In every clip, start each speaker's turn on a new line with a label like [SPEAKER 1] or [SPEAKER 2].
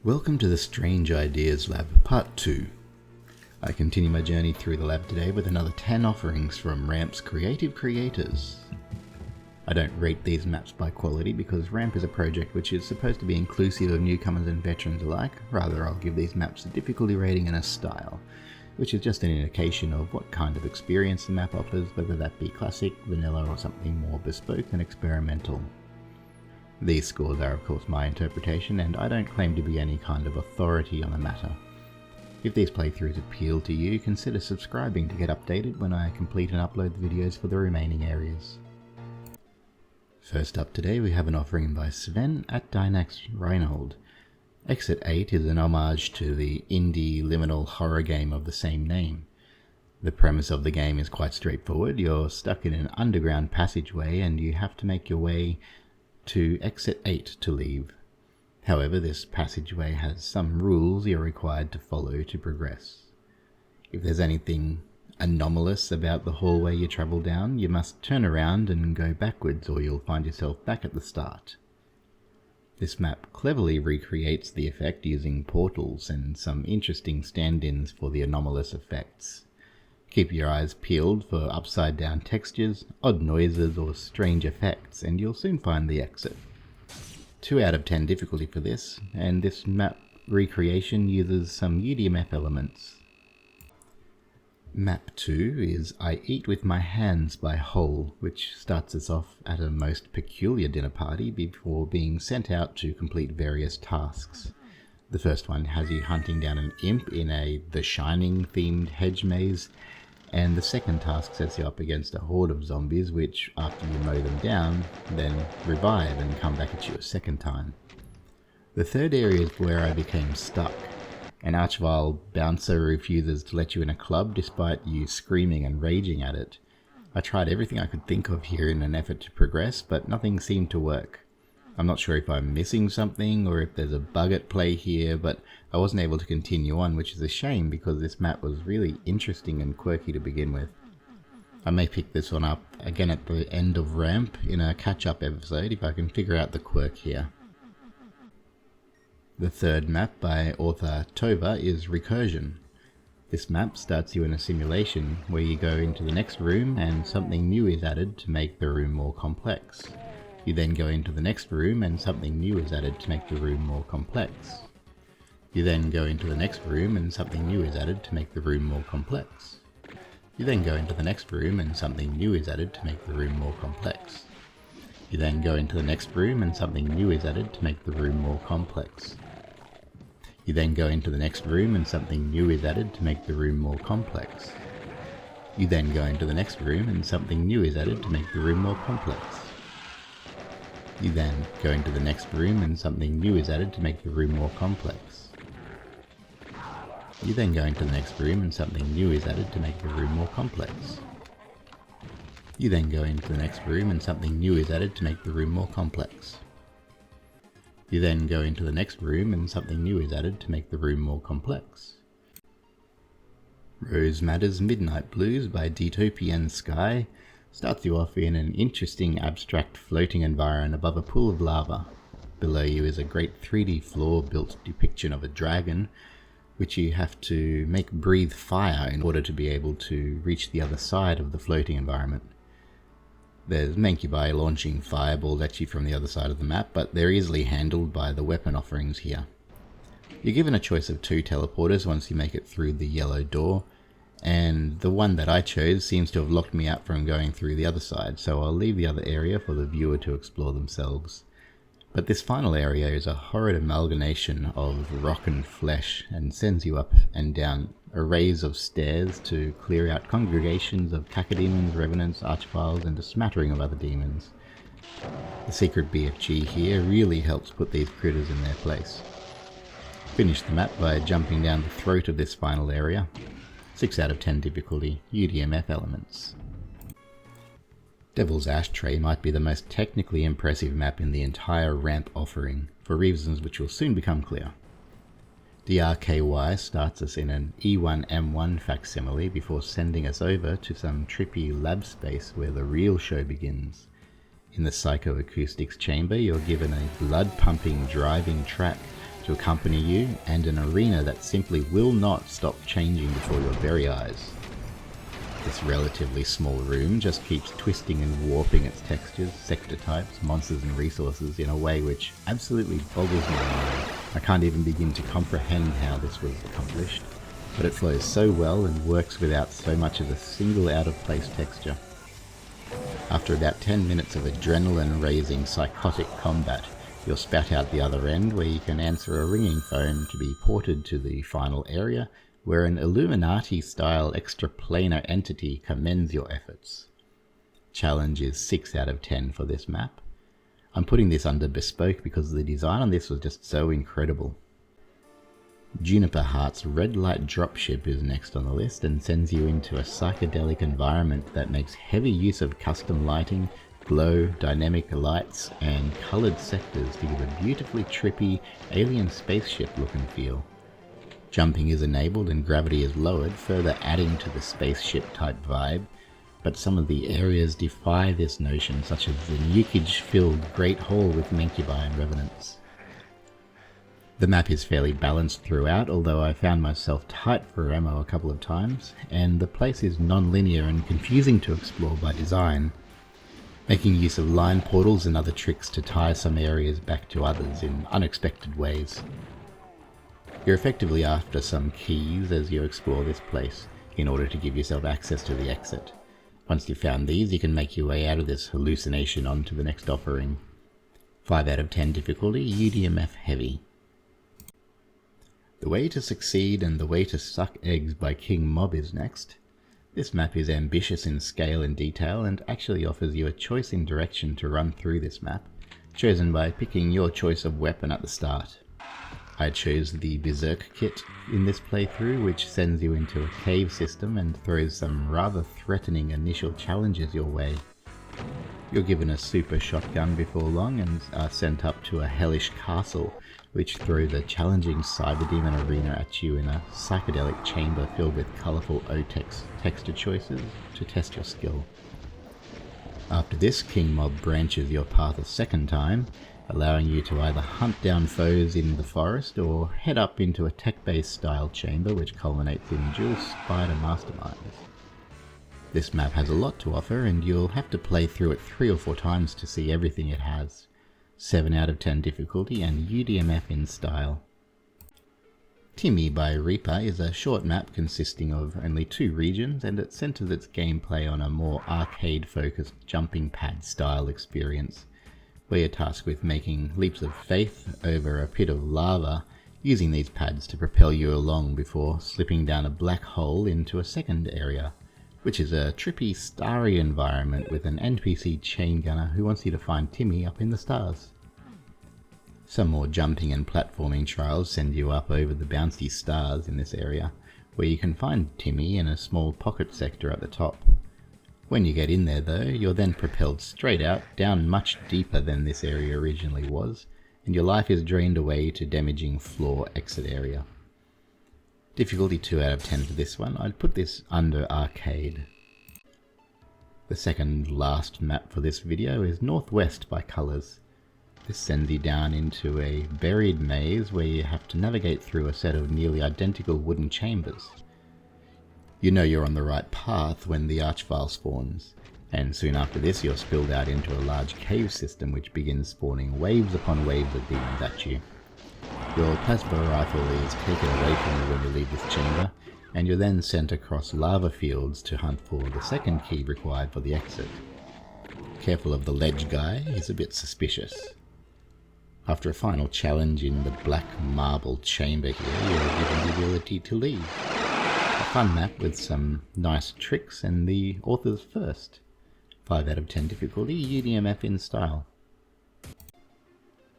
[SPEAKER 1] Welcome to the Strange Ideas Lab, Part 2. I continue my journey through the lab today with another 10 offerings from RAMP's creative creators. I don't rate these maps by quality because RAMP is a project which is supposed to be inclusive of newcomers and veterans alike. Rather, I'll give these maps a difficulty rating and a style, which is just an indication of what kind of experience the map offers, whether that be classic, vanilla, or something more bespoke and experimental. These scores are of course my interpretation, and I don't claim to be any kind of authority on the matter. If these playthroughs appeal to you, consider subscribing to get updated when I complete and upload the videos for the remaining areas. First up today we have an offering by Sven, Atdynax, Reinold. Exit 8 is an homage to the indie liminal horror game of the same name. The premise of the game is quite straightforward. You're stuck in an underground passageway and you have to make your way to exit 8 to leave. However, this passageway has some rules you're required to follow to progress. If there's anything anomalous about the hallway you travel down, you must turn around and go backwards or you'll find yourself back at the start. This map cleverly recreates the effect using portals and some interesting stand-ins for the anomalous effects. Keep your eyes peeled for upside down textures, odd noises or strange effects, and you'll soon find the exit. 2 out of 10 difficulty for this, and this map recreation uses some UDMF elements. Map 2 is I Eat With My Hands by Hole, which starts us off at a most peculiar dinner party before being sent out to complete various tasks. The first one has you hunting down an imp in a The Shining themed hedge maze, and the second task sets you up against a horde of zombies which, after you mow them down, then revive and come back at you a second time. The third area is where I became stuck. An archvile bouncer refuses to let you in a club despite you screaming and raging at it. I tried everything I could think of here in an effort to progress, but nothing seemed to work. I'm not sure if I'm missing something or if there's a bug at play here, but I wasn't able to continue on, which is a shame because this map was really interesting and quirky to begin with. I may pick this one up again at the end of RAMP in a catch-up episode if I can figure out the quirk here. The third map by author TOVA is Recursion. This map starts you in a simulation where you go into the next room and something new is added to make the room more complex. You then go into the next room and something new is added to make the room more complex. You then go into the next room and something new is added to make the room more complex. You then go into the next room and something new is added to make the room more complex. You then go into the next room and something new is added to make the room more complex. You then go into the next room and something new is added to make the room more complex. You then go into the next room and something new is added to make the room more complex. You then go into the next room and something new is added to make the room more complex. You then go into the next room and something new is added to make the room more complex. You then go into the next room and something new is added to make the room more complex. You then go into the next room and something new is added to make the room more complex. Rose Madder's Midnight Blues by DeetOpianSky starts you off in an interesting abstract floating environment above a pool of lava. Below you is a great 3D floor-built depiction of a dragon, which you have to make breathe fire in order to be able to reach the other side of the floating environment. There's Mancubi launching fireballs at you from the other side of the map, but they're easily handled by the weapon offerings here. You're given a choice of 2 teleporters once you make it through the yellow door, and the one that I chose seems to have locked me out from going through the other side, so I'll leave the other area for the viewer to explore themselves. But this final area is a horrid amalgamation of rock and flesh and sends you up and down arrays of stairs to clear out congregations of cacodemons, revenants, archviles, and a smattering of other demons. The secret BFG here really helps put these critters in their place. Finish the map by jumping down the throat of this final area. 6 out of 10 difficulty, UDMF elements. Devil's Ashtray might be the most technically impressive map in the entire RAMP offering, for reasons which will soon become clear. DRKV starts us in an E1M1 facsimile before sending us over to some trippy lab space where the real show begins. In the psychoacoustics chamber, you're given a blood-pumping driving track to accompany you, and an arena that simply will not stop changing before your very eyes. This relatively small room just keeps twisting and warping its textures, sector types, monsters and resources in a way which absolutely boggles my mind. I can't even begin to comprehend how this was accomplished, but it flows so well and works without so much as a single out-of-place texture. After about 10 minutes of adrenaline-raising psychotic combat, you'll spat out the other end where you can answer a ringing phone to be ported to the final area, where an Illuminati-style extraplanar entity commends your efforts. Challenge is 6 out of 10 for this map. I'm putting this under bespoke because the design on this was just so incredible. Juniper Hart's red light dropship is next on the list and sends you into a psychedelic environment that makes heavy use of custom lighting, glow, dynamic lights, and coloured sectors to give a beautifully trippy alien spaceship look and feel. Jumping is enabled and gravity is lowered, further adding to the spaceship type vibe, but some of the areas defy this notion, such as the nukage-filled Great Hall with Mancubi and Revenants. The map is fairly balanced throughout, although I found myself tight for ammo a couple of times, and the place is non-linear and confusing to explore by design, making use of line portals and other tricks to tie some areas back to others in unexpected ways. You're effectively after some keys as you explore this place, in order to give yourself access to the exit. Once you've found these, you can make your way out of this hallucination onto the next offering. 5 out of 10 difficulty, UDMF heavy. The Way to Succeed and The Way to Suck Eggs by KingMob is next. This map is ambitious in scale and detail and actually offers you a choice in direction to run through this map, chosen by picking your choice of weapon at the start. I chose the Berserk kit in this playthrough, which sends you into a cave system and throws some rather threatening initial challenges your way. You're given a super shotgun before long and are sent up to a hellish castle, which throws a challenging cyber demon arena at you in a psychedelic chamber filled with colourful OTEX texture choices to test your skill. After this, KingMob branches your path a second time, allowing you to either hunt down foes in the forest or head up into a tech-based style chamber which culminates in dual spider masterminds. This map has a lot to offer and you'll have to play through it 3 or 4 times to see everything it has. 7 out of 10 difficulty and UDMF in style. Timmy by Reapa is a short map consisting of only 2 regions, and it centers its gameplay on a more arcade-focused jumping pad style experience, where you're tasked with making leaps of faith over a pit of lava, using these pads to propel you along before slipping down a black hole into a second area, which is a trippy starry environment with an NPC chain gunner who wants you to find Timmy up in the stars. Some more jumping and platforming trials send you up over the bouncy stars in this area, where you can find Timmy in a small pocket sector at the top. When you get in there though, you're then propelled straight out, down much deeper than this area originally was, and your life is drained away to damaging floor exit area. Difficulty 2 out of 10 for this one. I'd put this under arcade. The second last map for this video is Northwest by Colours. This sends you down into a buried maze where you have to navigate through a set of nearly identical wooden chambers. You know you're on the right path when the archvile spawns, and soon after this you're spilled out into a large cave system which begins spawning waves upon waves of demons at you. Your plasma rifle is taken away from you when you leave this chamber, and you're then sent across lava fields to hunt for the second key required for the exit. Careful of the ledge guy, he's a bit suspicious. After a final challenge in the black marble chamber here, you're given the ability to leave. A fun map with some nice tricks and the author's first. 5 out of 10 difficulty, UDMF in style.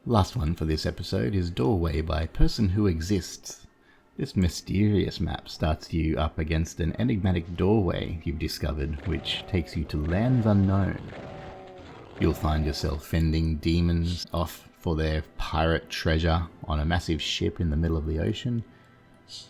[SPEAKER 1] Last one for this episode is Doorway by Person Who Exists. This mysterious map starts you up against an enigmatic doorway you've discovered, which takes you to lands unknown. You'll find yourself fending demons off for their pirate treasure on a massive ship in the middle of the ocean,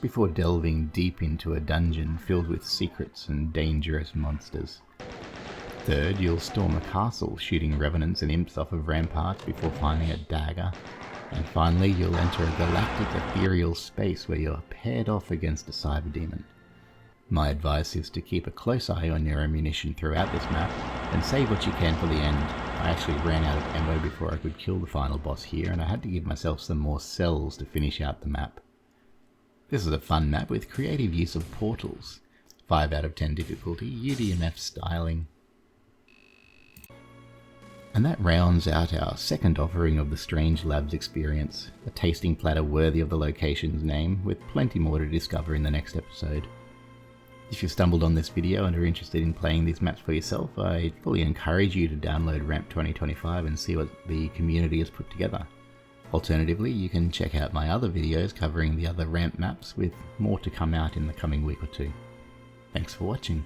[SPEAKER 1] before delving deep into a dungeon filled with secrets and dangerous monsters. Third, you'll storm a castle, shooting revenants and imps off of ramparts before finding a dagger And finally, you'll enter a galactic ethereal space where you're paired off against a cyber demon. My advice is to keep a close eye on your ammunition throughout this map, and save what you can for the end. I actually ran out of ammo before I could kill the final boss here, and I had to give myself some more cells to finish out the map. This is a fun map with creative use of portals. 5 out of 10 difficulty, UDMF styling. And that rounds out our second offering of the Strange Labs experience, a tasting platter worthy of the location's name, with plenty more to discover in the next episode. If you've stumbled on this video and are interested in playing these maps for yourself, I fully encourage you to download RAMP2025 and see what the community has put together. Alternatively, you can check out my other videos covering the other ramp maps, with more to come out in the coming week or two. Thanks for watching.